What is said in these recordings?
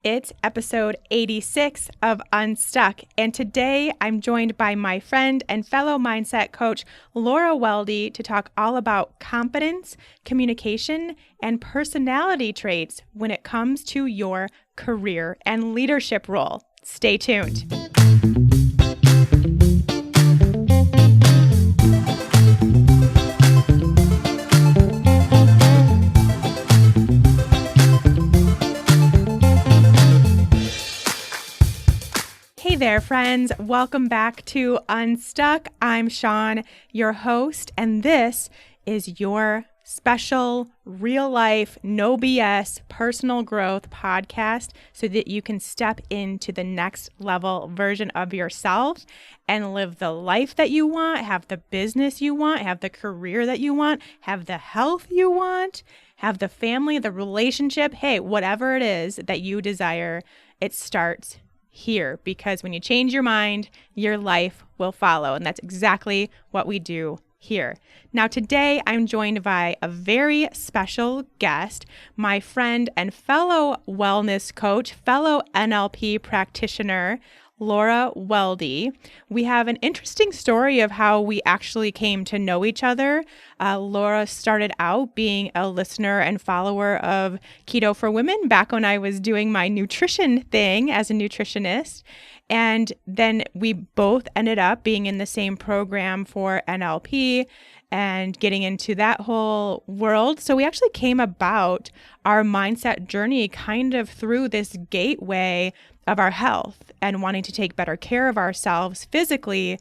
It's episode 86 of Unstuck, and today I'm joined by my friend and fellow mindset coach, Laura Weldy, to talk all about confidence, communication, and personality traits when it comes to your career and leadership role. Stay tuned. Hey there, friends. Welcome back to Unstuck. I'm Sean, your host, and this is your special, real-life, no BS personal growth podcast so that you can step into the next level version of yourself and live the life that you want, have the business you want, have the career that you want, have the health you want, have the family, the relationship. Hey, whatever it is that you desire, it starts here, because when you change your mind, your life will follow. And that's exactly what we do here. Now, today I'm joined by a very special guest, my friend and fellow wellness coach, fellow NLP practitioner, Laura Weldy. We have an interesting story of how we actually came to know each other. Laura started out being a listener and follower of Keto for Women back when I was doing my nutrition thing as a nutritionist. And then we both ended up being in the same program for NLP and getting into that whole world. So we actually came about our mindset journey kind of through this gateway of our health and wanting to take better care of ourselves physically,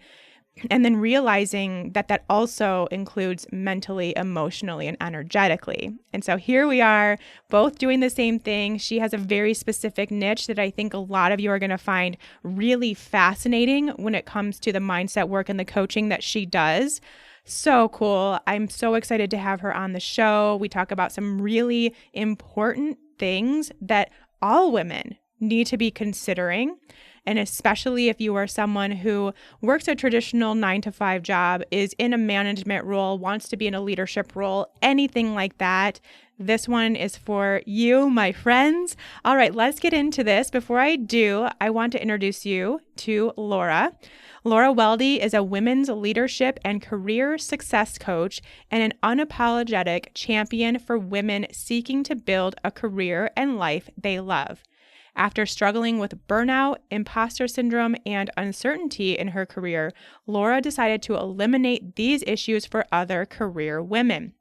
and then realizing that that also includes mentally, emotionally, and energetically. And so here we are, both doing the same thing. She has a very specific niche that I think a lot of you are going to find really fascinating when it comes to the mindset work and the coaching that she does. So cool. I'm so excited to have her on the show. We talk about some really important things that all women need to be considering. And especially if you are someone who works a traditional 9-to-5 job, is in a management role, wants to be in a leadership role, anything like that, this one is for you, my friends. All right, let's get into this. Before I do, I want to introduce you to Laura. Laura Weldy is a women's leadership and career success coach and an unapologetic champion for women seeking to build a career and life they love. After struggling with burnout, imposter syndrome, and uncertainty in her career, Laura decided to eliminate these issues for other career women.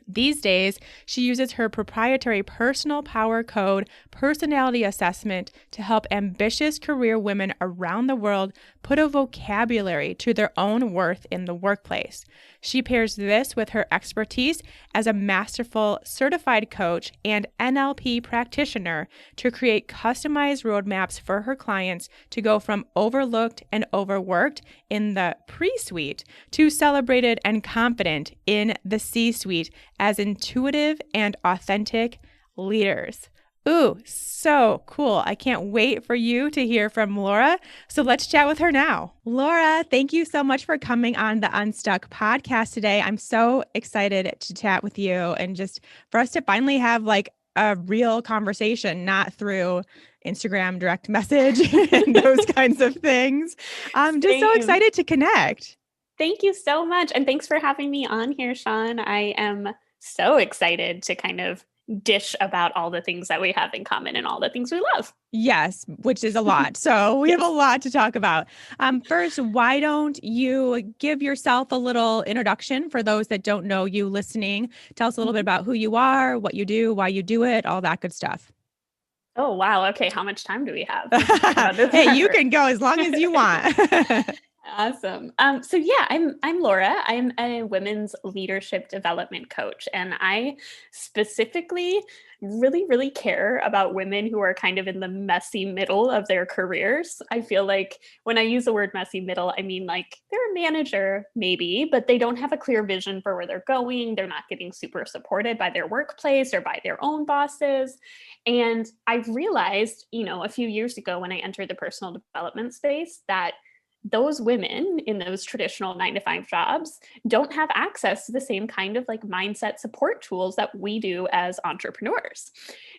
These days, she uses her proprietary personal power code personality assessment to help ambitious career women around the world put a vocabulary to their own worth in the workplace. She pairs this with her expertise as a masterful certified coach and NLP practitioner to create customized roadmaps for her clients to go from overlooked and overworked in the pre-suite to celebrated and confident in the C-suite as intuitive and authentic leaders. Ooh, so cool. I can't wait for you to hear from Laura. So let's chat with her now. Laura, thank you so much for coming on the Unstuck podcast today. I'm so excited to chat with you and just for us to finally have like a real conversation, not through Instagram direct message and those kinds of things. I'm just so excited to connect. Thank you so much. And thanks for having me on here, Sean. I am so excited to kind of dish about all the things that we have in common and all the things we love. Yes, which is a lot. So we have a lot to talk about. First, why don't you give yourself a little introduction for those that don't know you listening? Tell us a little bit about who you are, what you do, why you do it, all that good stuff. Oh, wow. Okay. How much time do we have? Hey, you can go as long as you want. Awesome. So yeah, I'm Laura. I'm a women's leadership development coach, and I specifically really care about women who are kind of in the messy middle of their careers. I feel like when I use the word messy middle, I mean like they're a manager maybe, but they don't have a clear vision for where they're going. They're not getting super supported by their workplace or by their own bosses. And I realized, a few years ago when I entered the personal development space that those women in those traditional 9 to 5 jobs don't have access to the same kind of like mindset support tools that we do as entrepreneurs.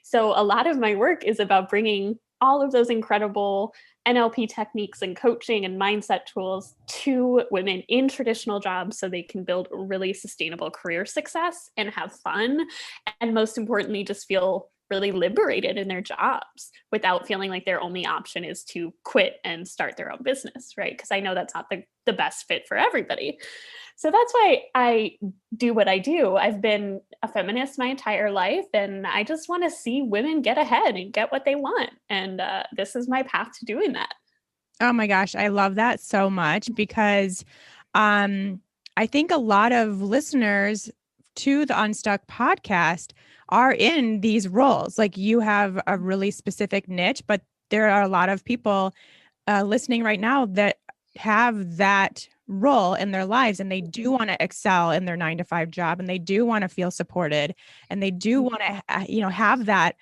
So a lot of my work is about bringing all of those incredible NLP techniques and coaching and mindset tools to women in traditional jobs so they can build really sustainable career success and have fun. And most importantly, just feel really liberated in their jobs without feeling like their only option is to quit and start their own business, right? Because I know that's not the best fit for everybody. So that's why I do what I do. I've been a feminist my entire life, and I just want to see women get ahead and get what they want. And this is my path to doing that. Oh my gosh, I love that so much because I think a lot of listeners to the Unstuck podcast are in these roles. Like you have a really specific niche, but there are a lot of people listening right now that have that role in their lives and they do want to excel in their 9 to 5 job and they do want to feel supported and they do want to have that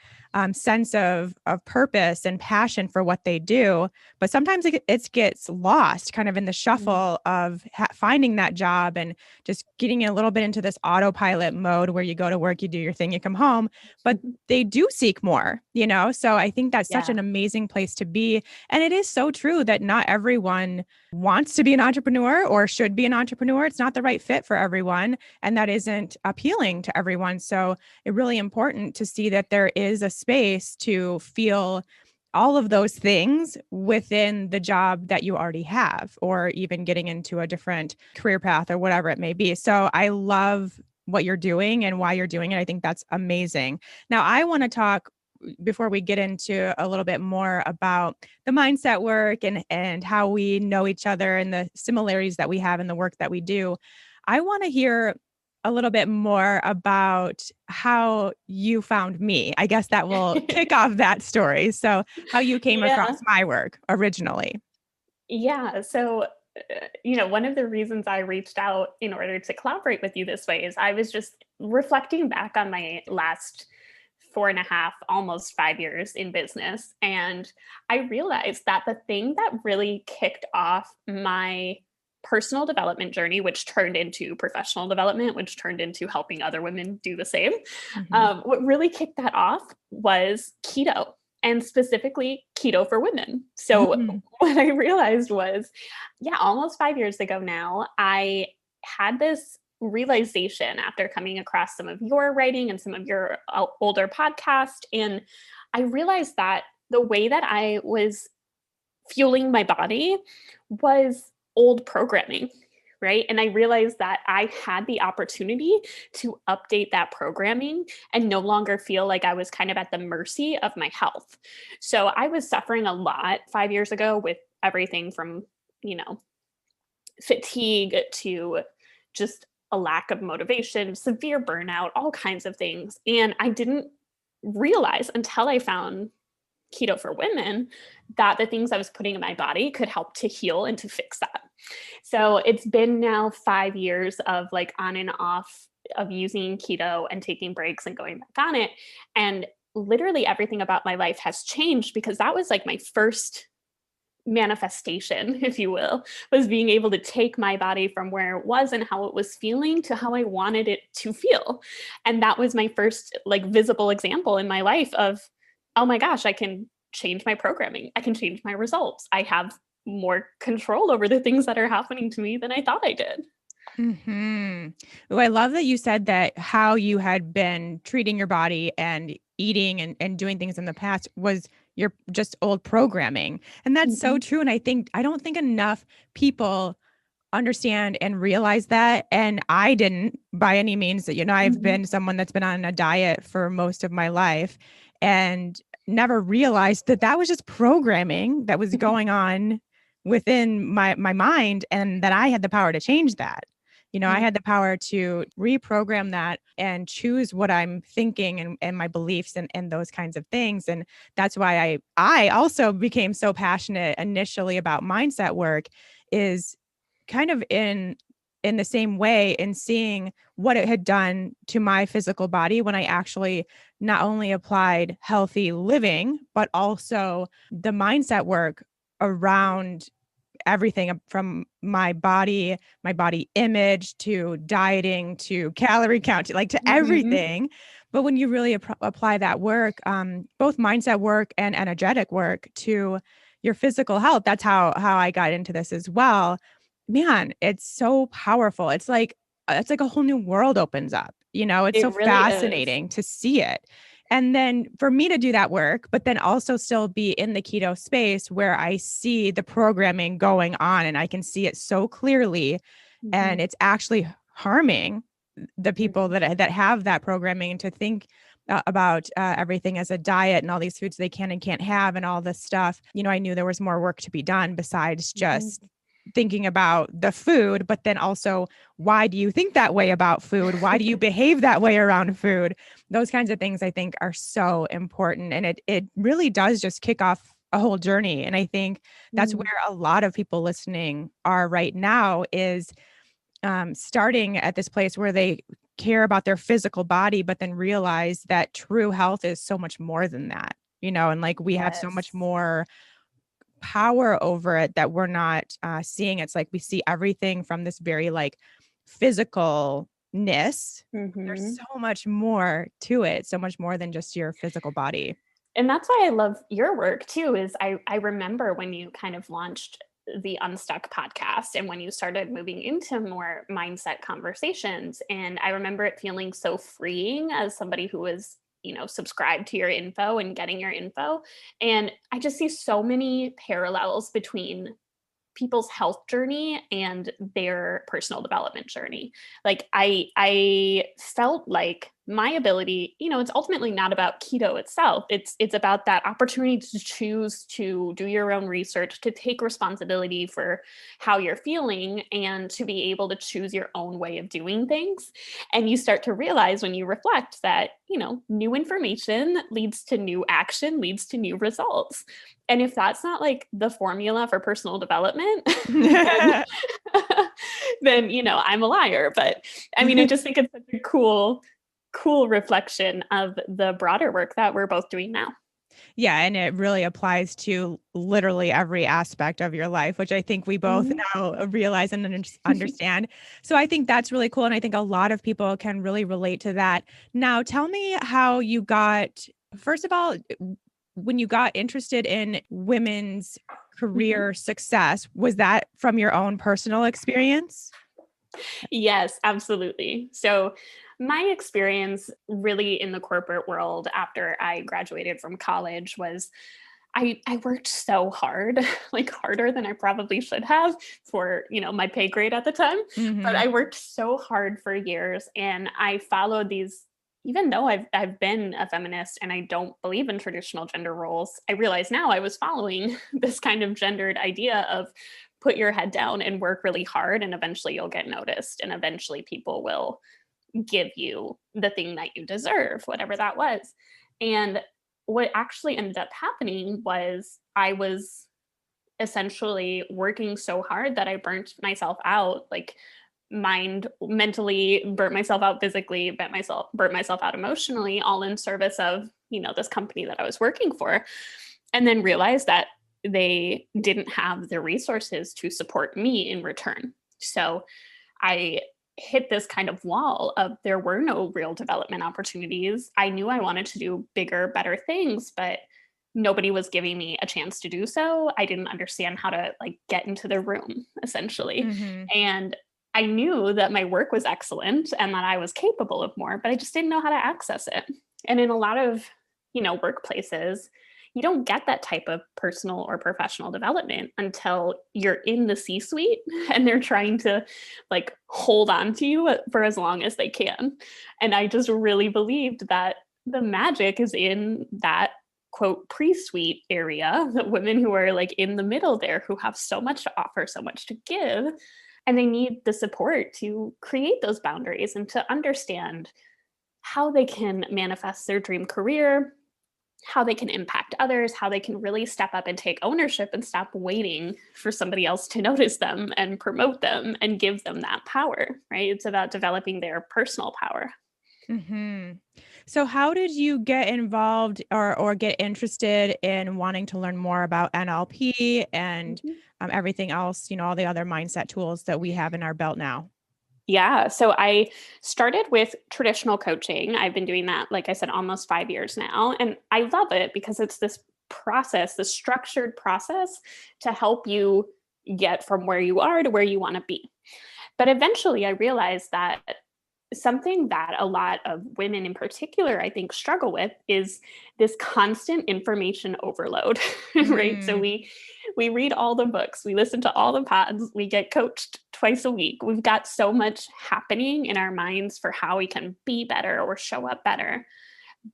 sense of purpose and passion for what they do. But sometimes it gets lost kind of in the shuffle of finding that job and just getting a little bit into this autopilot mode where you go to work, you do your thing, you come home, but they do seek more, So I think that's such an amazing place to be. And it is so true that not everyone wants to be an entrepreneur or should be an entrepreneur. It's not the right fit for everyone. And that isn't appealing to everyone. So it's really important to see that there is a space to feel all of those things within the job that you already have, or even getting into a different career path or whatever it may be. So I love what you're doing and why you're doing it. I think that's amazing. Now, I want to talk before we get into a little bit more about the mindset work and how we know each other and the similarities that we have in the work that we do. I want to hear a little bit more about how you found me. I guess that will kick off that story. So how you came across my work originally. Yeah. So, one of the reasons I reached out in order to collaborate with you this way is I was just reflecting back on my last 4.5, almost 5 years in business. And I realized that the thing that really kicked off my personal development journey, which turned into professional development, which turned into helping other women do the same. What really kicked that off was keto, and specifically keto for women. So what I realized was, almost 5 years ago now, I had this realization after coming across some of your writing and some of your older podcast. And I realized that the way that I was fueling my body was old programming, right? And I realized that I had the opportunity to update that programming and no longer feel like I was kind of at the mercy of my health. So I was suffering a lot 5 years ago with everything from, fatigue to just a lack of motivation, severe burnout, all kinds of things. And I didn't realize until I found Keto for Women that the things I was putting in my body could help to heal and to fix that. So it's been now 5 years of like on and off of using keto and taking breaks and going back on it. And literally everything about my life has changed because that was like my first manifestation, if you will, was being able to take my body from where it was and how it was feeling to how I wanted it to feel. And that was my first like visible example in my life of, oh my gosh, I can change my programming. I can change my results. I have more control over the things that are happening to me than I thought I did. Oh, I love that you said that how you had been treating your body and eating and doing things in the past was your just old programming. And that's so true. And I don't think enough people understand and realize that. And I didn't by any means that, I've been someone that's been on a diet for most of my life and never realized that that was just programming that was going on within my mind and that I had the power to change that. I had the power to reprogram that and choose what I'm thinking and my beliefs and those kinds of things. And that's why I also became so passionate initially about mindset work is kind of in the same way in seeing what it had done to my physical body when I actually not only applied healthy living, but also the mindset work around everything from my body image to dieting to calorie count to like to Mhm. everything. But when you really apply that work, both mindset work and energetic work to your physical health, that's how I got into this as well. Man, it's so powerful. It's like a whole new world opens up. It's so It really is. fascinating to see it. And then for me to do that work, but then also still be in the keto space where I see the programming going on and I can see it so clearly, and Mhm. it's actually harming the people Mhm. that have that programming to think about everything as a diet and all these foods they can and can't have and all this stuff. I knew there was more work to be done besides Mhm. just thinking about the food, but then also, why do you think that way about food? Why do you behave that way around food? Those kinds of things I think are so important. And it really does just kick off a whole journey. And I think that's where Mm. a lot of people listening are right now, is starting at this place where they care about their physical body, but then realize that true health is so much more than that, and like we have so much Yes. more power over it that we're not seeing. It's like we see everything from this very like physicalness. There's Mhm. so much more to it, so much more than just your physical body. And that's why I love your work too, is I remember when you kind of launched the Unstuck podcast and when you started moving into more mindset conversations. And I remember it feeling so freeing as somebody who was, subscribed to your info and getting your info. And I just see so many parallels between people's health journey and their personal development journey. Like I felt like my ability, it's ultimately not about keto itself. It's about that opportunity to choose to do your own research, to take responsibility for how you're feeling and to be able to choose your own way of doing things. And you start to realize when you reflect that, new information leads to new action, leads to new results. And if that's not like the formula for personal development, then then I'm a liar. But I mean, I just think it's such a cool reflection of the broader work that we're both doing now. Yeah, and it really applies to literally every aspect of your life, which I think we both Mhm. now realize and understand. So I think that's really cool. And I think a lot of people can really relate to that. Now, tell me how you got, first of all, when you got interested in women's Mhm. career success, was that from your own personal experience? Yes, absolutely. So, my experience really in the corporate world after I graduated from college was I worked so hard, like harder than I probably should have for, my pay grade at the time. But Hmm. I worked so hard for years and I followed these, even though I've been a feminist and I don't believe in traditional gender roles, I realize now I was following this kind of gendered idea of put your head down and work really hard and eventually you'll get noticed and eventually people will give you the thing that you deserve, whatever that was. And what actually ended up happening was I was essentially working so hard that I burnt myself out, like mentally burnt myself out physically, burnt myself out emotionally, all in service of, this company that I was working for. And then realized that they didn't have the resources to support me in return. So I hit this kind of wall of there were no real development opportunities. I knew I wanted to do bigger, better things, but nobody was giving me a chance to do so. I didn't understand how to like get into the room essentially. Hmm. And I knew that my work was excellent and that I was capable of more, but I just didn't know how to access it. And in a lot of, workplaces, you don't get that type of personal or professional development until you're in the C suite and they're trying to like hold on to you for as long as they can. And I just really believed that the magic is in that quote pre-suite area, that women who are like in the middle there who have so much to offer, so much to give, and they need the support to create those boundaries and to understand how they can manifest their dream career, how they can impact others, how they can really step up and take ownership and stop waiting for somebody else to notice them and promote them and give them that power, right? It's about developing their personal power. Hmm. So how did you get involved or get interested in wanting to learn more about NLP and Mhm. everything else, all the other mindset tools that we have in our belt now? Yeah. So I started with traditional coaching. I've been doing that, like I said, almost 5 years now. And I love it because it's this process, this structured process to help you get from where you are to where you want to be. But eventually I realized that something that a lot of women in particular, I think, struggle with is this constant information overload, right? So Mm, we read all the books, we listen to all the pods, we get coached twice a week. We've got so much happening in our minds for how we can be better or show up better.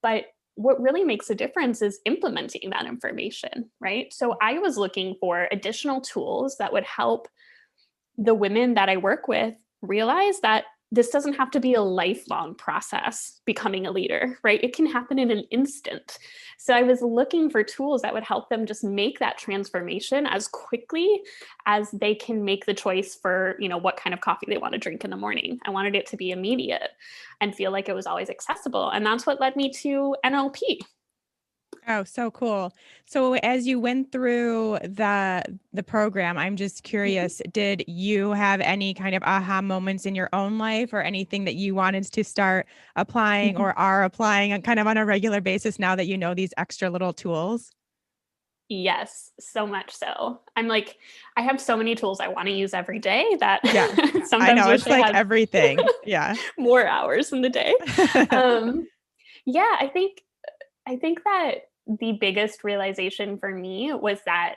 But what really makes a difference is implementing that information, right? So I was looking for additional tools that would help the women that I work with realize that this doesn't have to be a lifelong process becoming a leader, right? It can happen in an instant. So I was looking for tools that would help them just make that transformation as quickly as they can make the choice for, what kind of coffee they want to drink in the morning. I wanted it to be immediate and feel like it was always accessible. And that's what led me to NLP. oh, so cool. So as you went through the program, I'm just curious, did you have any kind of aha moments in your own life or anything that you wanted to start applying or are applying on kind of on a regular basis now that you know these extra little tools? Yes, so much so. I'm like, I have so many tools I want to use every day that Yeah. I sometimes know, wish it's I like had everything. Yeah. more hours in the day. Um, yeah, I think that the biggest realization for me was that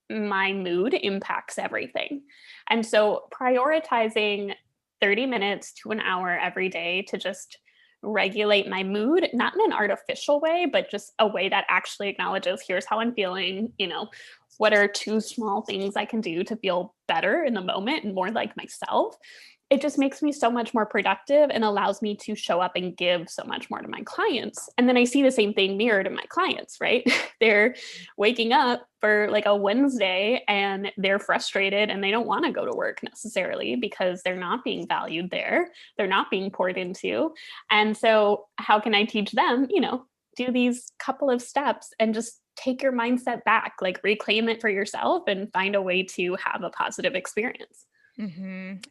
my mood impacts everything. And so prioritizing 30 minutes to an hour every day to just regulate my mood, not in an artificial way, but just a way that actually acknowledges here's how I'm feeling, what are two small things I can do to feel better in the moment and more like myself. It just makes me so much more productive and allows me to show up and give so much more to my clients. And then I see the same thing mirrored in my clients, right? They're waking up for like a Wednesday and they're frustrated and they don't want to go to work necessarily because they're not being valued there. They're not being poured into. And so, how can I teach them, do these couple of steps and just take your mindset back, like reclaim it for yourself and find a way to have a positive experience?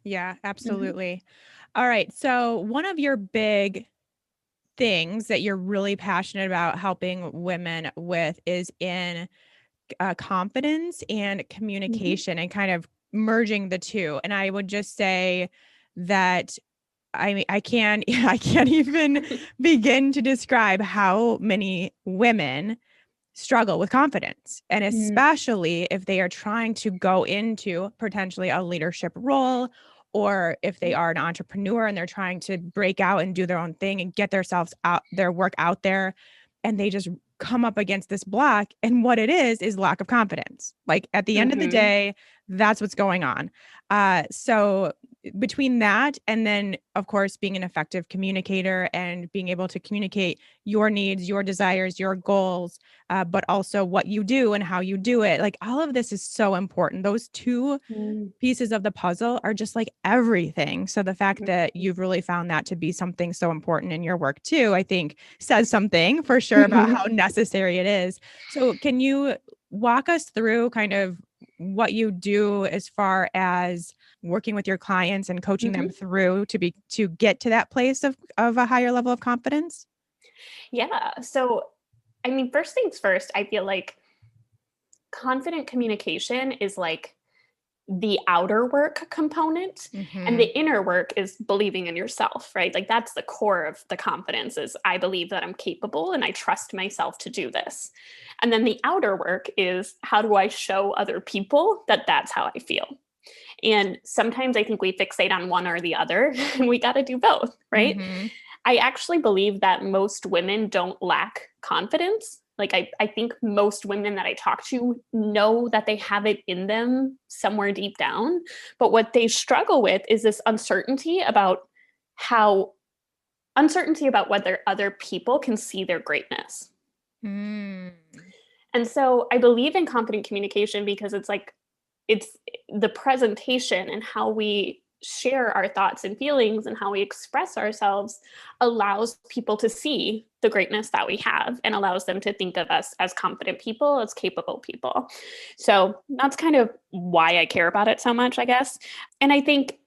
Yeah, Mhm. absolutely. All right. So one of your big things that you're really passionate about helping women with is in confidence and Mhm. communication and kind of merging the two. And I would just say that I mean, I can't I can't even begin to describe how many women struggle with confidence. And Mm, especially if they are trying to go into potentially a leadership role, or if they are an entrepreneur and they're trying to break out and do their own thing and get themselves out, their work out there, and they just come up against this block. And what it is lack of confidence. Like at the end of the mhm, day, that's what's going on. So between that and then, of course, being an effective communicator and being able to communicate your needs, your desires, your goals, but also what you do and how you do it. Like all of this is so important. Those two mm, pieces of the puzzle are just like everything. So the fact mhm. that you've really found that to be something so important in your work too, I think says something for sure about how necessary it is. So can you walk us through kind of what you do as far as working with your clients and coaching them Mhm. through to get to that place of a higher level of confidence? Yeah. So, I mean, first things first, I feel like confident communication is like the outer work component, and Mhm. the inner work is believing in yourself, right? Like that's the core of the confidence is I believe that I'm capable and I trust myself to do this. And then the outer work is how do I show other people that that's how I feel? And sometimes I think we fixate on one or the other, and we got to do both, right? Mhm. I actually believe that most women don't lack confidence. Like, I think most women that I talk to know that they have it in them somewhere deep down. But what they struggle with is this how uncertainty about whether other people can see their greatness. Mm. And so I believe in confident communication because it's like, it's the presentation and how we share our thoughts and feelings and how we express ourselves allows people to see the greatness that we have and allows them to think of us as confident people, as capable people. So that's kind of why I care about it so much, I guess. And I think,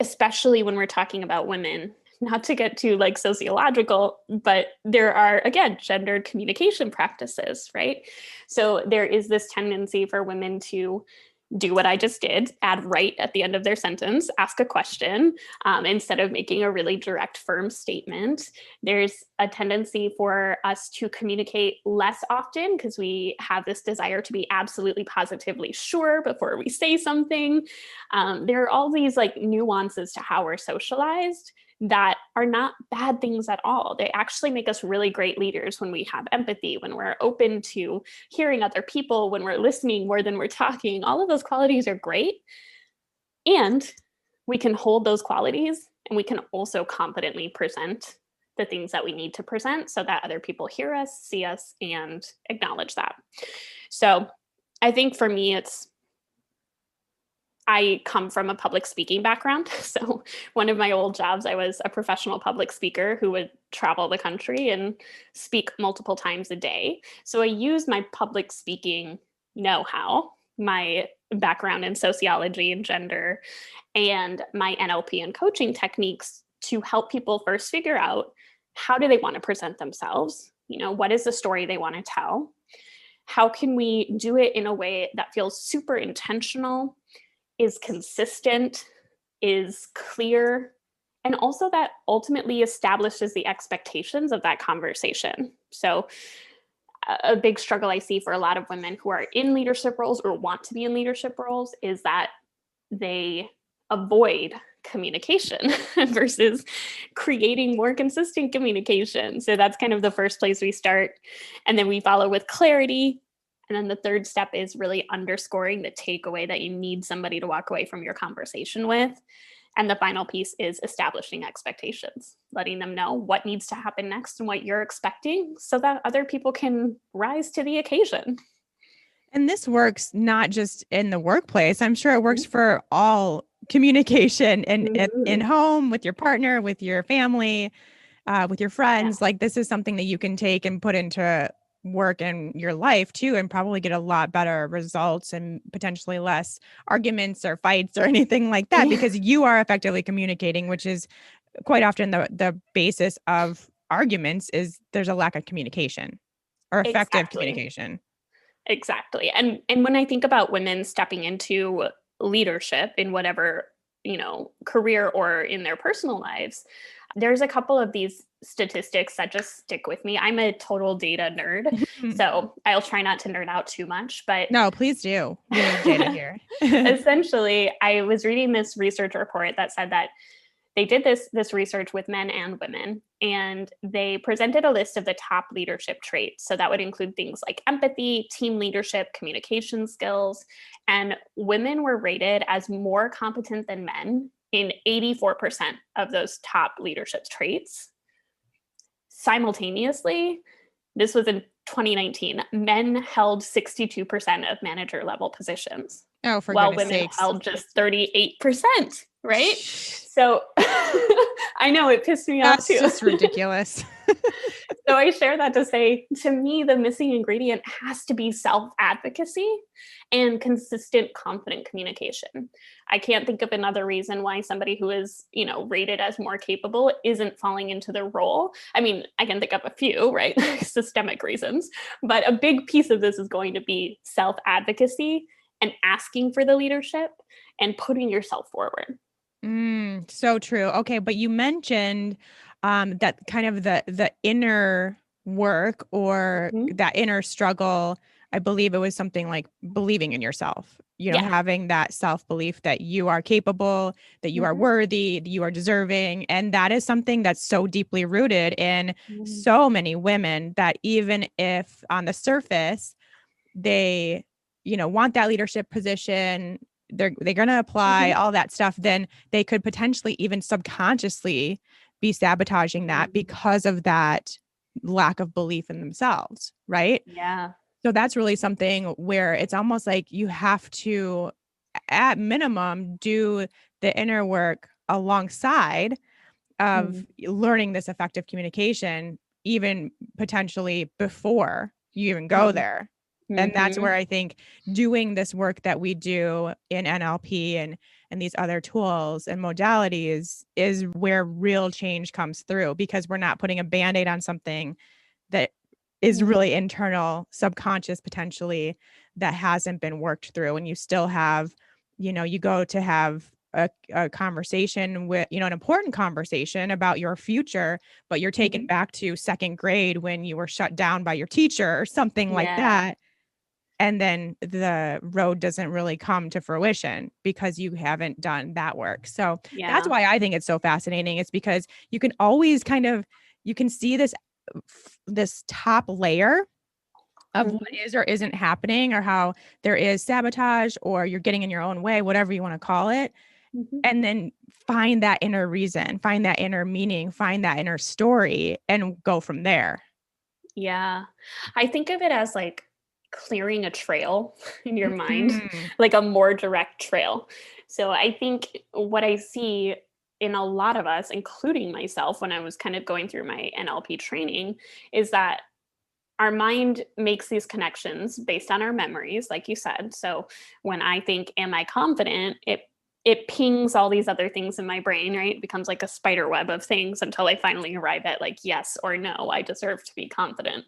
especially when we're talking about women, not to get too like sociological, but there are, again, gendered communication practices, right? So there is this tendency for women to do what I just did, add right at the end of their sentence, ask a question instead of making a really direct, firm statement. There's a tendency for us to communicate less often because we have this desire to be absolutely positively sure before we say something. There are all these like nuances to how we're socialized that are not bad things at all. They actually make us really great leaders when we have empathy, when we're open to hearing other people, when we're listening more than we're talking. All of those qualities are great. And we can hold those qualities and we can also confidently present the things that we need to present so that other people hear us, see us, and acknowledge that. So I think for me, I come from a public speaking background. So one of my old jobs, I was a professional public speaker who would travel the country and speak multiple times a day. So I use my public speaking know-how, my background in sociology and gender, and my NLP and coaching techniques to help people first figure out how do they want to present themselves? What is the story they want to tell? How can we do it in a way that feels super intentional, is consistent, is clear, and also that ultimately establishes the expectations of that conversation. So a big struggle I see for a lot of women who are in leadership roles or want to be in leadership roles is that they avoid communication versus creating more consistent communication. So that's kind of the first place we start. And then we follow with clarity. And then the third step is really underscoring the takeaway that you need somebody to walk away from your conversation with. And the final piece is establishing expectations, letting them know what needs to happen next and what you're expecting so that other people can rise to the occasion. And this works not just in the workplace. I'm sure it works for all communication in home, with your partner, with your family, with your friends. Yeah. Like this is something that you can take and put into work in your life too, and probably get a lot better results and potentially less arguments or fights or anything like that, because you are effectively communicating, which is quite often the basis of arguments is there's a lack of communication or effective communication. Exactly. And when I think about women stepping into leadership in whatever, career or in their personal lives, there's a couple of these statistics that just stick with me. I'm a total data nerd, so I'll try not to nerd out too much, but no, please do. We need data here. Essentially, I was reading this research report that said that they did this research with men and women, and they presented a list of the top leadership traits. So that would include things like empathy, team leadership, communication skills. And women were rated as more competent than men in 84% of those top leadership traits. Simultaneously, this was in 2019, men held 62% of manager level positions. Oh, for while goodness women sakes. held just 38%, right? So I know it pissed me off too. That's just ridiculous. So I share that to say, to me, the missing ingredient has to be self-advocacy and consistent, confident communication. I can't think of another reason why somebody who is, rated as more capable isn't falling into their role. I mean, I can think of a few, right? Systemic reasons, but a big piece of this is going to be self-advocacy and asking for the leadership and putting yourself forward. So true. Okay, but you mentioned that kind of the inner work or that inner struggle. I believe it was something like believing in yourself, having that self-belief that you are capable, that you are worthy, that you are deserving. And that is something that's so deeply rooted in so many women that even if on the surface they, want that leadership position, they're going to apply all that stuff, then they could potentially even subconsciously be sabotaging that because of that lack of belief in themselves, right? Yeah. So that's really something where it's almost like you have to at minimum do the inner work alongside of Mm. learning this effective communication, even potentially before you even go Mm. there. And that's Mm-hmm. where I think doing this work that we do in NLP and these other tools and modalities is where real change comes through, because we're not putting a band-aid on something that is Mm. really internal, subconscious potentially, that hasn't been worked through. And you still have, you go to have a conversation with, an important conversation about your future, but you're taken Mm-hmm. back to second grade when you were shut down by your teacher or something like Yeah. that. And then the road doesn't really come to fruition because you haven't done that work. So that's Yeah. why I think it's so fascinating. It's because you can always you can see this top layer of what Mm-hmm. is or isn't happening, or how there is sabotage, or you're getting in your own way, whatever you want to call it. Mm-hmm. And then find that inner reason, find that inner meaning, find that inner story, and go from there. Yeah. I think of it as like clearing a trail in your mind, Mhm. like a more direct trail. So I think what I see in a lot of us, including myself, when I was kind of going through my NLP training, is that our mind makes these connections based on our memories, like you said. So when I think, am I confident? It pings all these other things in my brain, right? It becomes like a spider web of things until I finally arrive at like yes or no, I deserve to be confident.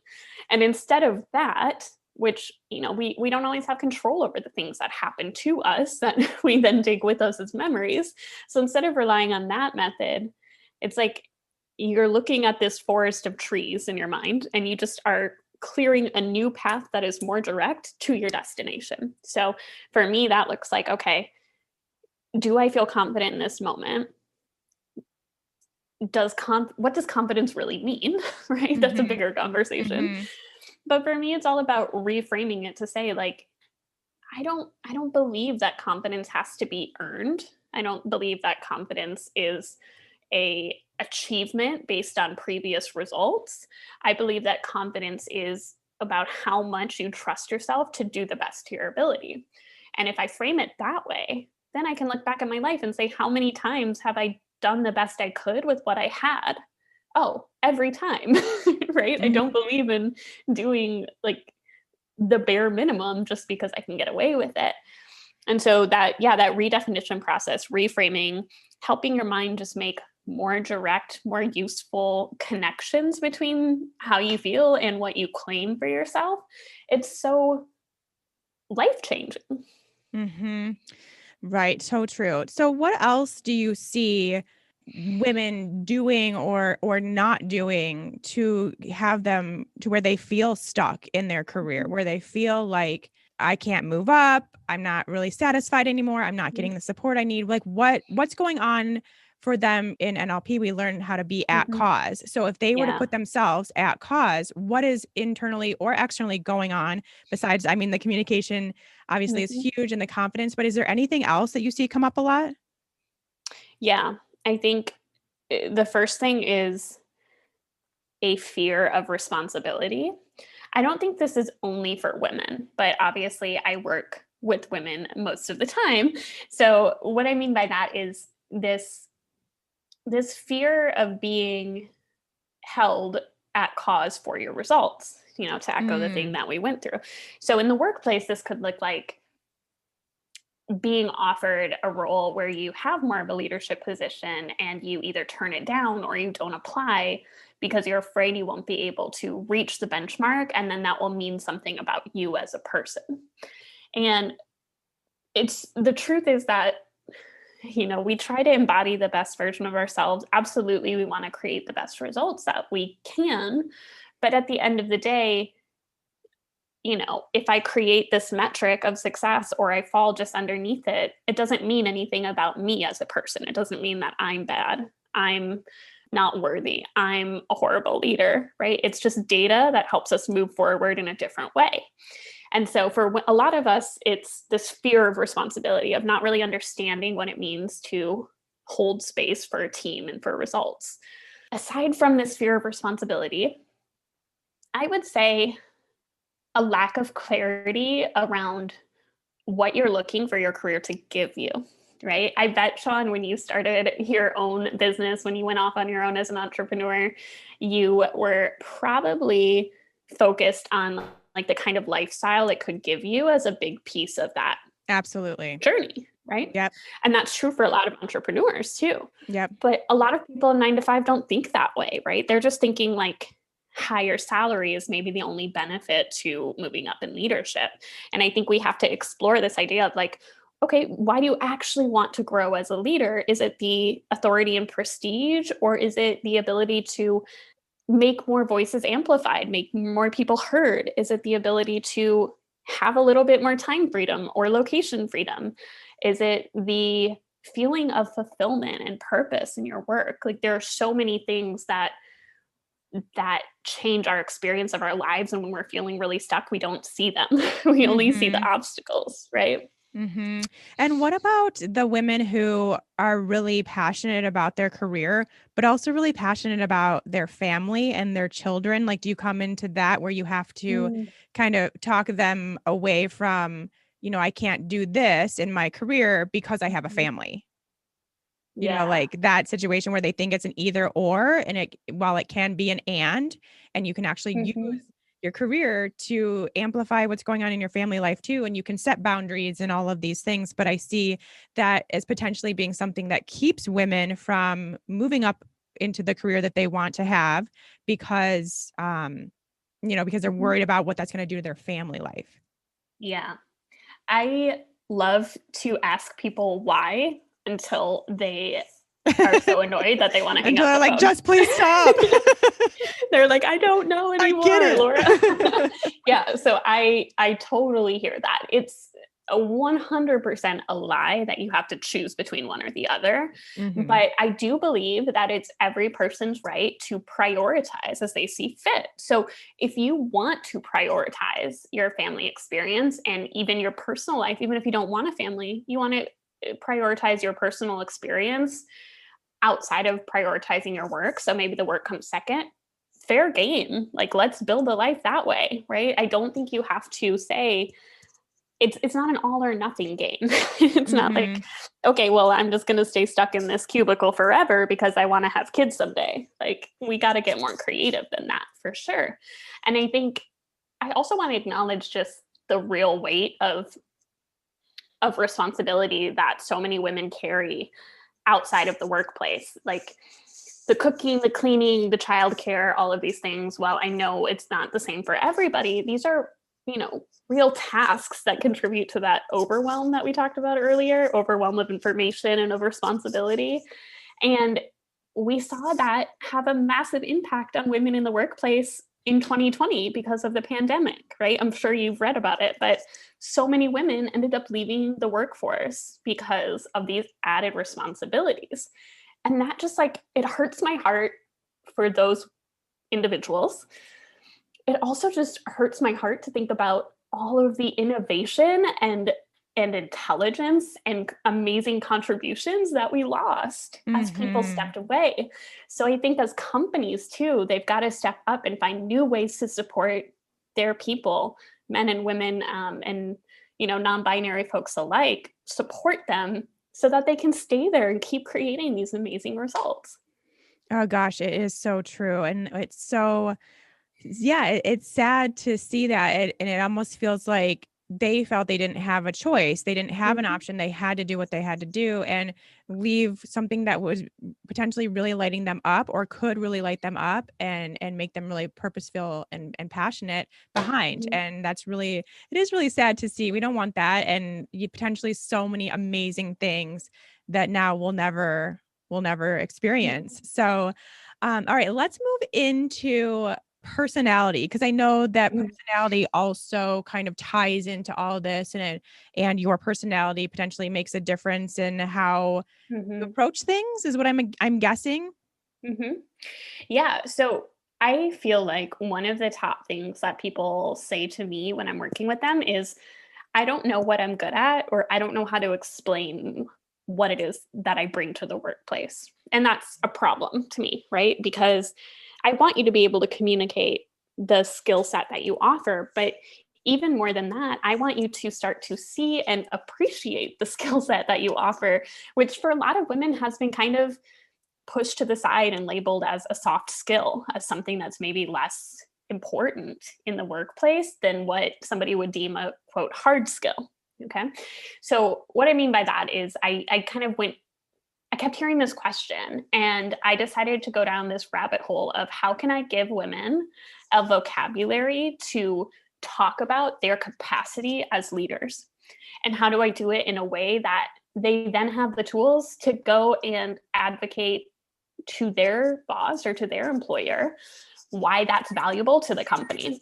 And instead of that, which we don't always have control over the things that happen to us that we then take with us as memories. So instead of relying on that method, it's like you're looking at this forest of trees in your mind and you just are clearing a new path that is more direct to your destination. So for me, that looks like, okay, do I feel confident in this moment? What does confidence really mean? Right? That's a Mhm. bigger conversation. Mhm. But for me, it's all about reframing it to say, like, I don't believe that confidence has to be earned. I don't believe that confidence is a achievement based on previous results. I believe that confidence is about how much you trust yourself to do the best to your ability. And if I frame it that way, then I can look back at my life and say, how many times have I done the best I could with what I had? Oh, every time, right? I don't Mhm. believe in doing like the bare minimum just because I can get away with it. And so that redefinition process, reframing, helping your mind just make more direct, more useful connections between how you feel and what you claim for yourself. It's so life changing. Mhm. Right, so true. So what else do you see women doing or not doing to have them to where they feel stuck in their career, where they feel like I can't move up, I'm not really satisfied anymore, I'm not getting the support I need. Like what's going on for them in NLP? We learn how to be at Mm-hmm. cause. So if they were to Yeah. put themselves at cause, what is internally or externally going on besides, I mean, the communication obviously is Mm-hmm. huge, and the confidence, but is there anything else that you see come up a lot? Yeah. I think the first thing is a fear of responsibility. I don't think this is only for women, but obviously I work with women most of the time. So what I mean by that is this fear of being held at cause for your results, to echo the thing Mm. that we went through. So in the workplace, this could look like being offered a role where you have more of a leadership position and you either turn it down or you don't apply because you're afraid you won't be able to reach the benchmark, and then that will mean something about you as a person. And it's the truth is that we try to embody the best version of ourselves. Absolutely, we want to create the best results that we can, but at the end of the day, if I create this metric of success or I fall just underneath it, it doesn't mean anything about me as a person. It doesn't mean that I'm bad. I'm not worthy. I'm a horrible leader, right? It's just data that helps us move forward in a different way. And so for a lot of us, it's this fear of responsibility, of not really understanding what it means to hold space for a team and for results. Aside from this fear of responsibility, I would say a lack of clarity around what you're looking for your career to give you, right? I bet, Sean, when you started your own business, when you went off on your own as an entrepreneur, you were probably focused on like the kind of lifestyle it could give you as a big piece of that Absolutely. journey, right? Yep. And that's true for a lot of entrepreneurs too. Yep. But a lot of people in 9 to 5 don't think that way, right? They're just thinking like higher salary is maybe the only benefit to moving up in leadership. And I think we have to explore this idea of like, okay, why do you actually want to grow as a leader? Is it the authority and prestige, or is it the ability to make more voices amplified, make more people heard? Is it the ability to have a little bit more time freedom or location freedom? Is it the feeling of fulfillment and purpose in your work? Like there are so many things that change our experience of our lives, and when we're feeling really stuck, we don't see them. We only see the obstacles, right? Mm-hmm. And what about the women who are really passionate about their career, but also really passionate about their family and their children? Like, do you come into that where you have to kind of talk them away from, I can't do this in my career because I have a family? Yeah. Like that situation where they think it's an either or, and while it can be an and you can actually use your career to amplify what's going on in your family life too. And you can set boundaries and all of these things. But I see that as potentially being something that keeps women from moving up into the career that they want to have because, because they're worried about what that's going to do to their family life. Yeah. I love to ask people why until they are so annoyed that they want to hang Until up they're the like, phone. just please stop. They're like, I don't know anymore, I get it. Laura. Yeah. So I totally hear that. It's a 100% a lie that you have to choose between one or the other. But I do believe that it's every person's right to prioritize as they see fit. So if you want to prioritize your family experience and even your personal life, even if you don't want a family, you want to prioritize your personal experience outside of prioritizing your work. So maybe the work comes second. Fair game. Like, let's build a life that way, right? I don't think you have to say it's not an all or nothing game. It's not like, okay, well, I'm just going to stay stuck in this cubicle forever because I want to have kids someday. Like, we got to get more creative than that for sure. And I think I also want to acknowledge just the real weight of responsibility that so many women carry outside of the workplace, like the cooking, the cleaning, the childcare, all of these things. While I know it's not the same for everybody, these are, real tasks that contribute to that overwhelm that we talked about earlier, overwhelm of information and of responsibility. And we saw that have a massive impact on women in the workplace in 2020 because of the pandemic, right? I'm sure you've read about it, but so many women ended up leaving the workforce because of these added responsibilities. And that just it hurts my heart for those individuals. It also just hurts my heart to think about all of the innovation and intelligence and amazing contributions that we lost as people stepped away. So I think as companies too, they've got to step up and find new ways to support their people, men and women, and non-binary folks alike, support them so that they can stay there and keep creating these amazing results. Oh gosh, it is so true. And it's so, yeah, it's sad to see that. And it almost feels like they felt they didn't have a choice. They didn't have an option. They had to do what they had to do and leave something that was potentially really lighting them up or could really light them up and make them really purposeful and passionate behind. And it is really sad to see. We don't want that. And you potentially so many amazing things that now we'll never experience. So, all right, let's move into personality, because I know that personality also kind of ties into all this, and your personality potentially makes a difference in how you approach things, is what I'm guessing. Yeah. So I feel like one of the top things that people say to me when I'm working with them is, I don't know what I'm good at, or I don't know how to explain what it is that I bring to the workplace. And that's a problem to me, right? Because I want you to be able to communicate the skill set that you offer, but even more than that, I want you to start to see and appreciate the skill set that you offer, which for a lot of women has been kind of pushed to the side and labeled as a soft skill, as something that's maybe less important in the workplace than what somebody would deem a quote hard skill. Okay. So what I mean by that is I kept hearing this question, and I decided to go down this rabbit hole of how can I give women a vocabulary to talk about their capacity as leaders? And how do I do it in a way that they then have the tools to go and advocate to their boss or to their employer why that's valuable to the company?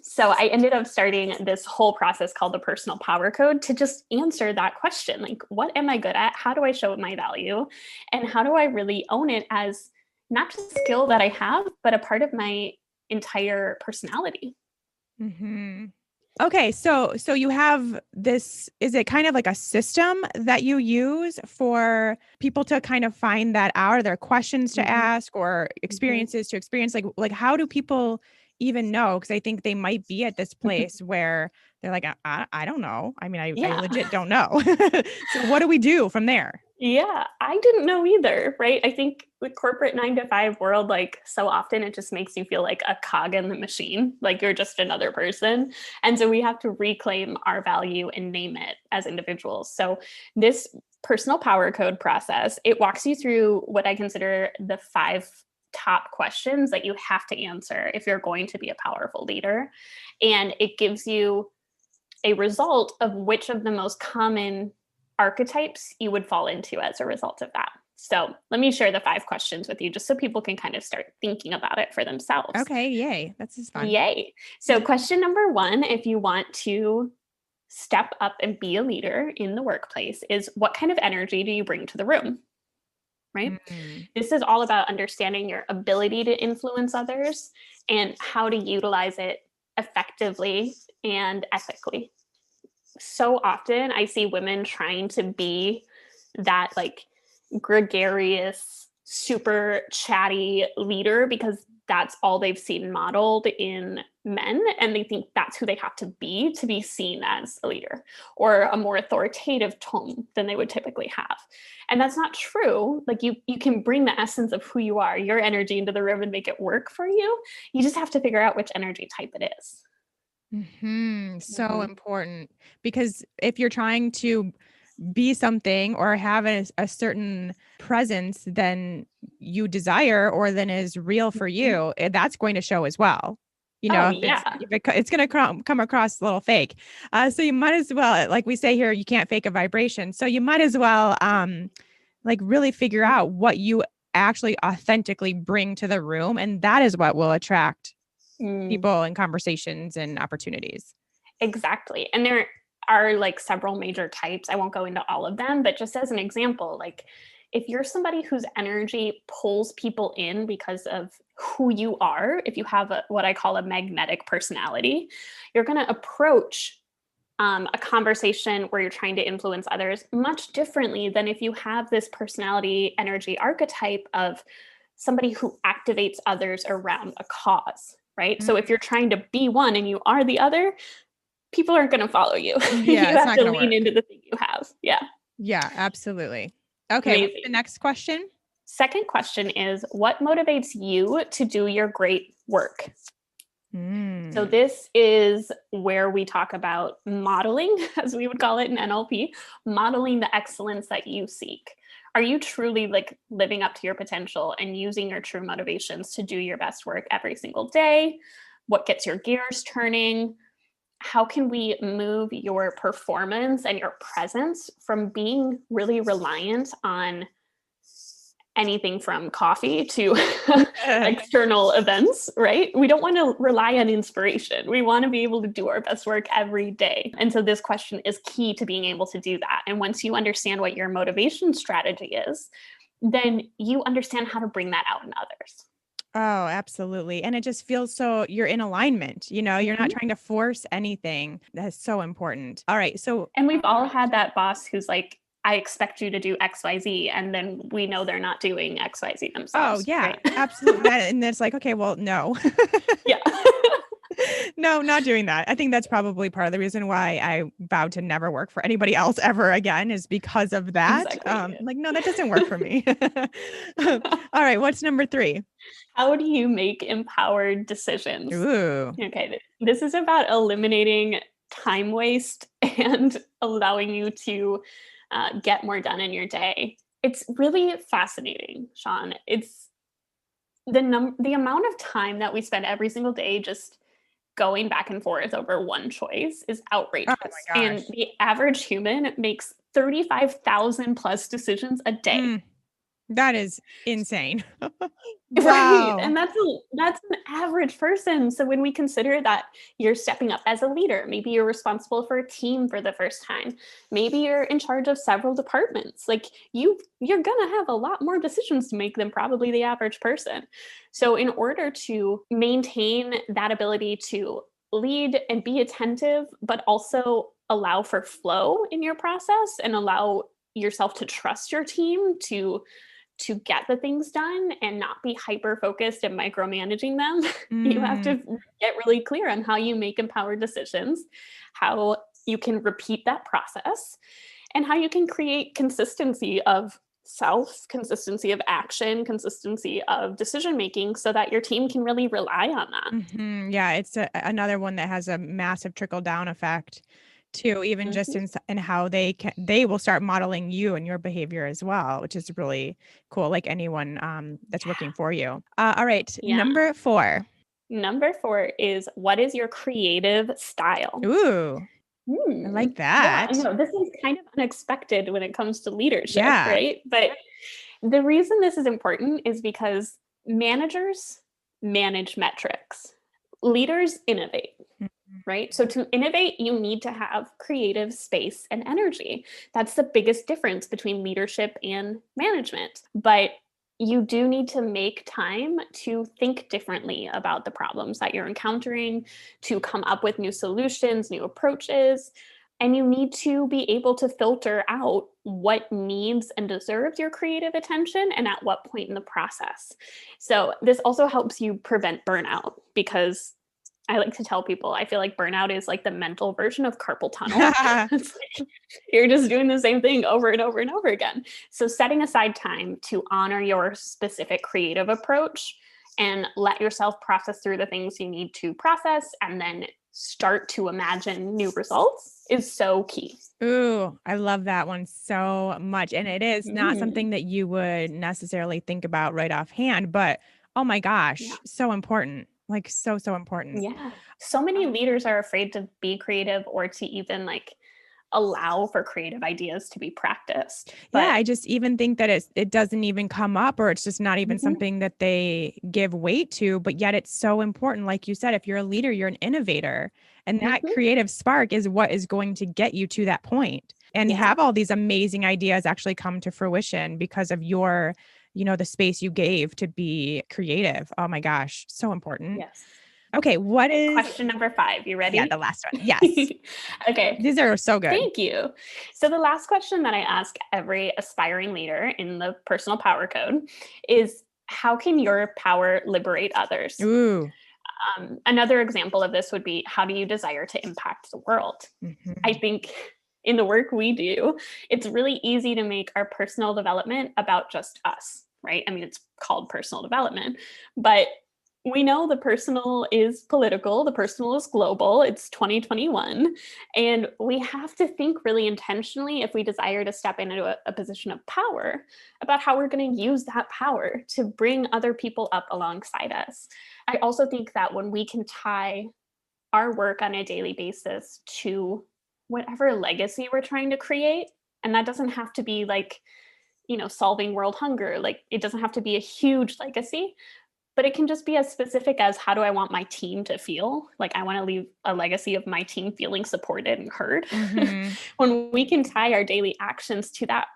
So I ended up starting this whole process called the personal power code to just answer that question. Like, what am I good at? How do I show my value? And how do I really own it as not just a skill that I have, but a part of my entire personality? Mm-hmm. Okay. So you have this, is it kind of like a system that you use for people to kind of find that out? Are there questions to ask or experiences to experience? Like how do people even know? Because I think they might be at this place where they're like, I don't know. I mean, I legit don't know. So what do we do from there? Yeah, I didn't know either, right? I think the corporate 9 to 5 world, like so often it just makes you feel like a cog in the machine, like you're just another person. And so we have to reclaim our value and name it as individuals. So this personal power code process, it walks you through what I consider the 5 top questions that you have to answer if you're going to be a powerful leader. And it gives you a result of which of the most common archetypes you would fall into as a result of that. So let me share the 5 questions with you just so people can kind of start thinking about it for themselves. Okay. Yay. That's just fun. Yay. So question number 1, if you want to step up and be a leader in the workplace, is what kind of energy do you bring to the room? Right? This is all about understanding your ability to influence others and how to utilize it effectively and ethically. So often I see women trying to be that like gregarious, super chatty leader because that's all they've seen modeled in men. And they think that's who they have to be seen as a leader, or a more authoritative tone than they would typically have. And that's not true. Like you can bring the essence of who you are, your energy into the room and make it work for you. You just have to figure out which energy type it is. So important, because if you're trying to be something or have a certain presence than you desire or than is real for you, that's going to show as well. You know, it's going to come across a little fake. So you might as well, like we say here, you can't fake a vibration. So you might as well like really figure out what you actually authentically bring to the room. And that is what will attract people and conversations and opportunities. Exactly. And there are like several major types. I won't go into all of them, but just as an example, like if you're somebody whose energy pulls people in because of who you are, if you have what I call a magnetic personality, you're going to approach a conversation where you're trying to influence others much differently than if you have this personality energy archetype of somebody who activates others around a cause, right? So if you're trying to be one and you are the other, people aren't going to follow you. Yeah, you have to lean into the thing you have. Yeah. Yeah, absolutely. Okay. What's the next question? Second question is, what motivates you to do your great work? So this is where we talk about modeling, as we would call it in NLP, modeling the excellence that you seek. Are you truly like living up to your potential and using your true motivations to do your best work every single day? What gets your gears turning? How can we move your performance and your presence from being really reliant on anything from coffee to external events, right? We don't want to rely on inspiration. We want to be able to do our best work every day. And so this question is key to being able to do that. And once you understand what your motivation strategy is, then you understand how to bring that out in others. Oh, absolutely. And it just feels so you're in alignment, you know, you're not trying to force anything. That's so important. All right. So, and we've all had that boss who's like, I expect you to do XYZ. And then we know they're not doing XYZ themselves. Oh, yeah, right? absolutely. And it's like, okay, well, no. Yeah. No, not doing that. I think that's probably part of the reason why I vowed to never work for anybody else ever again is because of that. Exactly. Like, no, that doesn't work for me. All right. What's number 3? How do you make empowered decisions? Ooh. Okay, this is about eliminating time waste and allowing you to get more done in your day. It's really fascinating, Sean. It's the amount of time that we spend every single day just going back and forth over one choice is Oh outrageous. my And gosh. the average human makes 35,000 plus decisions a day. Mm, that is insane. Right, Wow. and that's an average person, so when we consider that you're stepping up as a leader, maybe you're responsible for a team for the first time, maybe you're in charge of several departments, like, you're gonna have a lot more decisions to make than probably the average person. So in order to maintain that ability to lead and be attentive, but also allow for flow in your process and allow yourself to trust your team to get the things done and not be hyper focused and micromanaging them, you have Mm, to get really clear on how you make empowered decisions, how you can repeat that process, and how you can create consistency of self, consistency of action, consistency of decision making so that your team can really rely on that. Yeah, it's another one that has a massive trickle down effect too, even just Mhm. in how they will start modeling you and your behavior as well, which is really cool. Like anyone that's working for you. All right, Yeah. number 4. Number 4 is, what is your creative style? Ooh, I Hmm. like Yeah, I that. know this is kind of unexpected when it comes to leadership, Yeah. right? But the reason this is important is because managers manage metrics, leaders innovate, Mhm. right? So to innovate, you need to have creative space and energy. That's the biggest difference between leadership and management. But you do need to make time to think differently about the problems that you're encountering, to come up with new solutions, new approaches. And you need to be able to filter out what needs and deserves your creative attention and at what point in the process. So, this also helps you prevent burnout because I like to tell people I feel like burnout is like the mental version of carpal tunnel. It's like you're just doing the same thing over and over and over again. So setting aside time to honor your specific creative approach and let yourself process through the things you need to process and then start to imagine new results is so key. Ooh, I love that one so much. And it is not Mm, something that you would necessarily think about right offhand, but oh my yeah. gosh, so important. Like so important. Yeah. So many leaders are afraid to be creative or to even like allow for creative ideas to be practiced. Yeah, But I just even think that it doesn't even come up or it's just not even mhm, something that they give weight to, but yet it's so important. Like you said, if you're a leader, you're an innovator, and that mhm, creative spark is what is going to get you to that point and yeah. have all these amazing ideas actually come to fruition because of your, the space you gave to be creative. Oh my gosh, so important. Yes. Okay, what Okay, is question number 5. You yeah, the ready? last one. Yes. Okay. These are so good. Thank you. So the last question that I ask every aspiring leader in the personal power code is, how can your power liberate others? Ooh. Another example of this would be, how do you desire to impact the world? I Mhm. think in the work we do, it's really easy to make our personal development about just us, right? I mean, it's called personal development, but we know the personal is political, the personal is global, it's 2021. And we have to think really intentionally if we desire to step into a position of power about how we're going to use that power to bring other people up alongside us. I also think that when we can tie our work on a daily basis to whatever legacy we're trying to create, and that doesn't have to be like, solving world hunger, like it doesn't have to be a huge legacy, but it can just be as specific as, how do I want my team to feel? Like, I want to leave a legacy of my team feeling supported and heard. Mhm. When we can tie our daily actions to that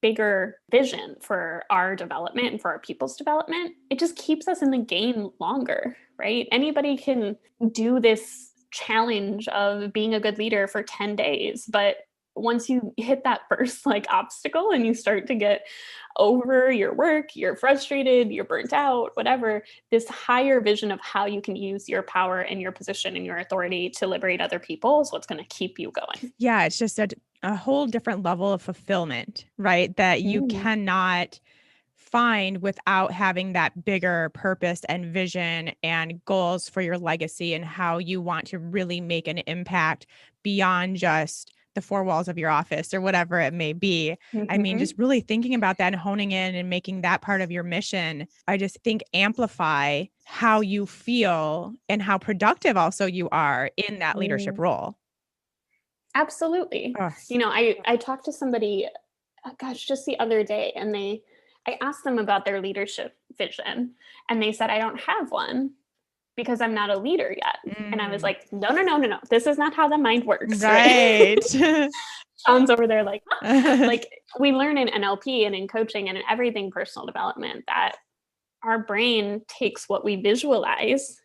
bigger vision for our development and for our people's development, it just keeps us in the game longer, right? Anybody can do this challenge of being a good leader for 10 days, but once you hit that first like obstacle and you start to get over your work, you're frustrated, you're burnt out, whatever, this higher vision of how you can use your power and your position and your authority to liberate other people is what's going to keep you going. Yeah, it's just a whole different level of fulfillment, right? That you cannot find without having that bigger purpose and vision and goals for your legacy and how you want to really make an impact beyond just the four walls of your office or whatever it may be. I mean, just really thinking about that and honing in and making that part of your mission, I just think amplify how you feel and how productive also you are in that leadership role. Absolutely. Oh. You know, I talked to somebody, gosh, just the other day, and I asked them about their leadership vision, and they said, I don't have one because I'm not a leader yet. And I was like, no. This is not how the mind works. Right. Sean's over there like we learn in NLP and in coaching and in everything personal development that our brain takes what we visualize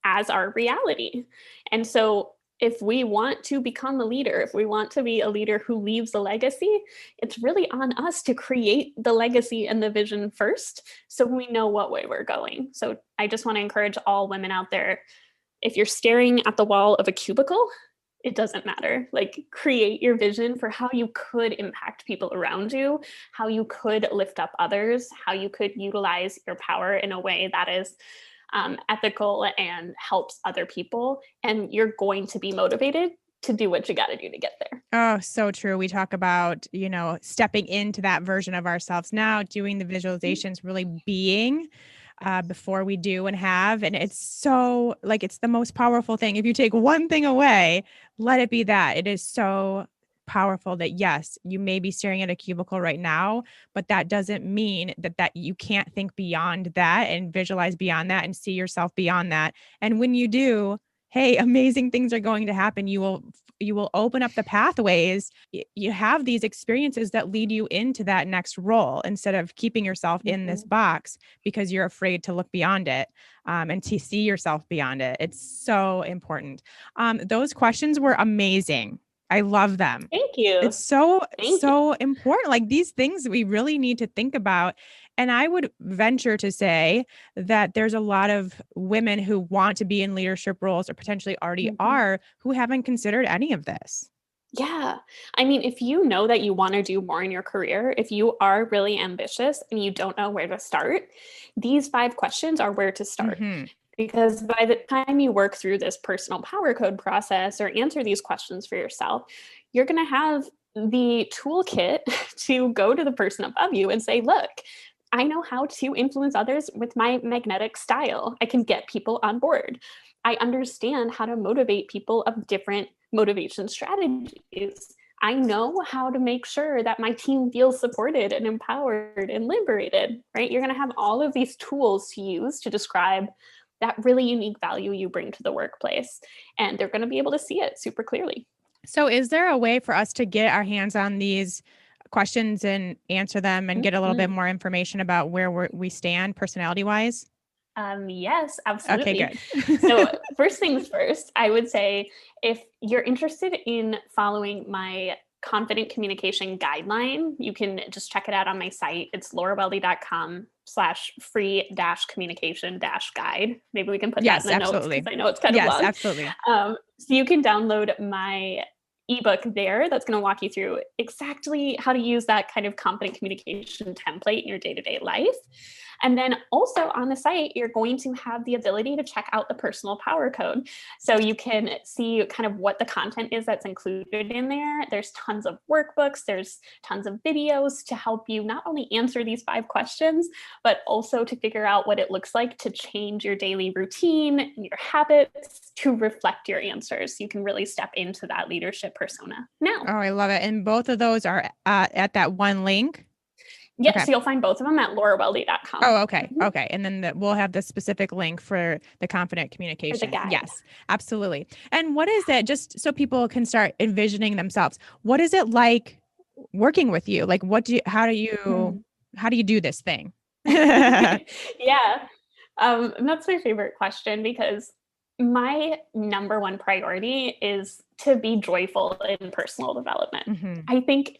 as our reality. And so if we want to become a leader, if we want to be a leader who leaves a legacy, it's really on us to create the legacy and the vision first so we know what way we're going. So I just want to encourage all women out there, if you're staring at the wall of a cubicle, it doesn't matter. Like, create your vision for how you could impact people around you, how you could lift up others, how you could utilize your power in a way that is ethical and helps other people. And you're going to be motivated to do what you got to do to get there. Oh, so true. We talk about, stepping into that version of ourselves now, doing the visualizations, really being before we do and have. And it's so it's the most powerful thing. If you take one thing away, let it be that. It is so powerful that yes, you may be staring at a cubicle right now, but that doesn't mean that you can't think beyond that and visualize beyond that and see yourself beyond that. And when you do, hey, amazing things are going to happen. You will open up the pathways. You have these experiences that lead you into that next role instead of keeping yourself in this box because you're afraid to look beyond it and to see yourself beyond it. It's so important. Those questions were amazing. I love them. Thank you. It's so important. Like, these things we really need to think about. And I would venture to say that there's a lot of women who want to be in leadership roles or potentially already are who haven't considered any of this. Yeah. I mean, if you know that you want to do more in your career, if you are really ambitious and you don't know where to start, these 5 questions are where to start. Because by the time you work through this personal power code process or answer these questions for yourself, you're going to have the toolkit to go to the person above you and say, look, I know how to influence others with my magnetic style. I can get people on board. I understand how to motivate people of different motivation strategies. I know how to make sure that my team feels supported and empowered and liberated, right? You're going to have all of these tools to use to describe that really unique value you bring to the workplace. And they're going to be able to see it super clearly. So is there a way for us to get our hands on these questions and answer them and get a little bit more information about where we stand personality wise? Yes, absolutely. Okay, good. So first things first, I would say if you're interested in following my confident communication guideline, you can just check it out on my site. It's lauraweldy.com/free-communication-guide. Maybe we can put that in the notes because I know it's kind of long. Yes, absolutely. So you can download my ebook there that's going to walk you through exactly how to use that kind of confident communication template in your day-to-day life. And then also on the site, you're going to have the ability to check out the personal power code. So you can see kind of what the content is that's included in there. There's tons of workbooks. There's tons of videos to help you not only answer these 5 questions, but also to figure out what it looks like to change your daily routine and your habits to reflect your answers. You can really step into that leadership persona now. Oh, I love it. And both of those are at that one link? Yes, okay. So you'll find both of them at lauraweldy.com. Oh, okay. Okay. And then we'll have the specific link for the confident communication. For the guide. Yes, absolutely. And what is it, just so people can start envisioning themselves, what is it like working with you? Like, how do you do this thing? Yeah. That's my favorite question because my number one priority is to be joyful in personal development. Mm-hmm. I think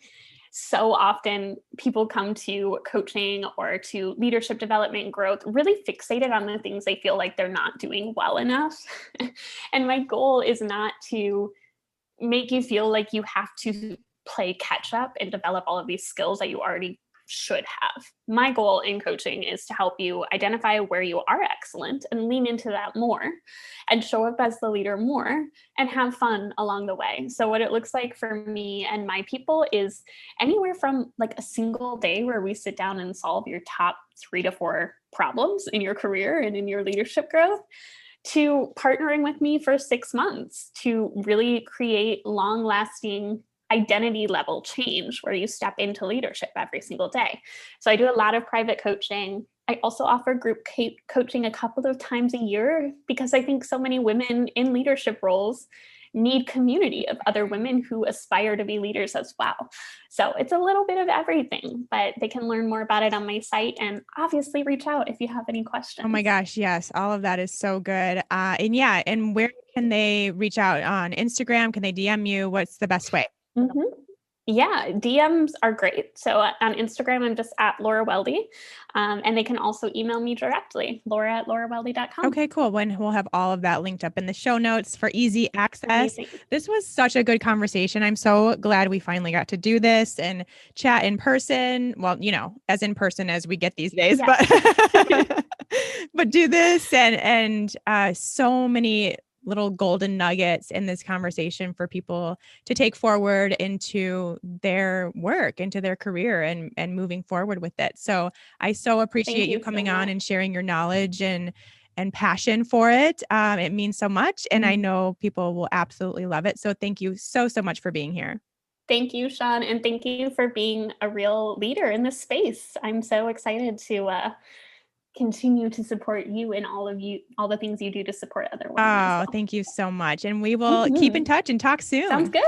so often people come to coaching or to leadership development and growth really fixated on the things they feel like they're not doing well enough. And my goal is not to make you feel like you have to play catch up and develop all of these skills that you already should have. My goal in coaching is to help you identify where you are excellent and lean into that more and show up as the leader more and have fun along the way. So what it looks like for me and my people is anywhere from like a single day where we sit down and solve your top 3 to 4 problems in your career and in your leadership growth, to partnering with me for 6 months to really create long-lasting identity level change where you step into leadership every single day. So I do a lot of private coaching. I also offer group coaching a couple of times a year because I think so many women in leadership roles need community of other women who aspire to be leaders as well. So it's a little bit of everything, but they can learn more about it on my site and obviously reach out if you have any questions. Oh my gosh. Yes. All of that is so good. And where can they reach out? On Instagram? Can they DM you? What's the best way? Mm-hmm. Yeah, DMs are great. So on Instagram, I'm just at Laura Weldy. And they can also email me directly, laura@lauraweldy.com. Okay, cool. We'll have all of that linked up in the show notes for easy access. Amazing. This was such a good conversation. I'm so glad we finally got to do this and chat in person. Well, as in person as we get these days, but but do this and so many little golden nuggets in this conversation for people to take forward into their work, into their career and moving forward with it. So I so appreciate you coming on and sharing your knowledge and passion for it. It means so much. And I know people will absolutely love it. So thank you so much for being here. Thank you, Sean. And thank you for being a real leader in this space. I'm so excited to continue to support you and all the things you do to support other women. Oh, thank you so much. And we will keep in touch and talk soon. Sounds good.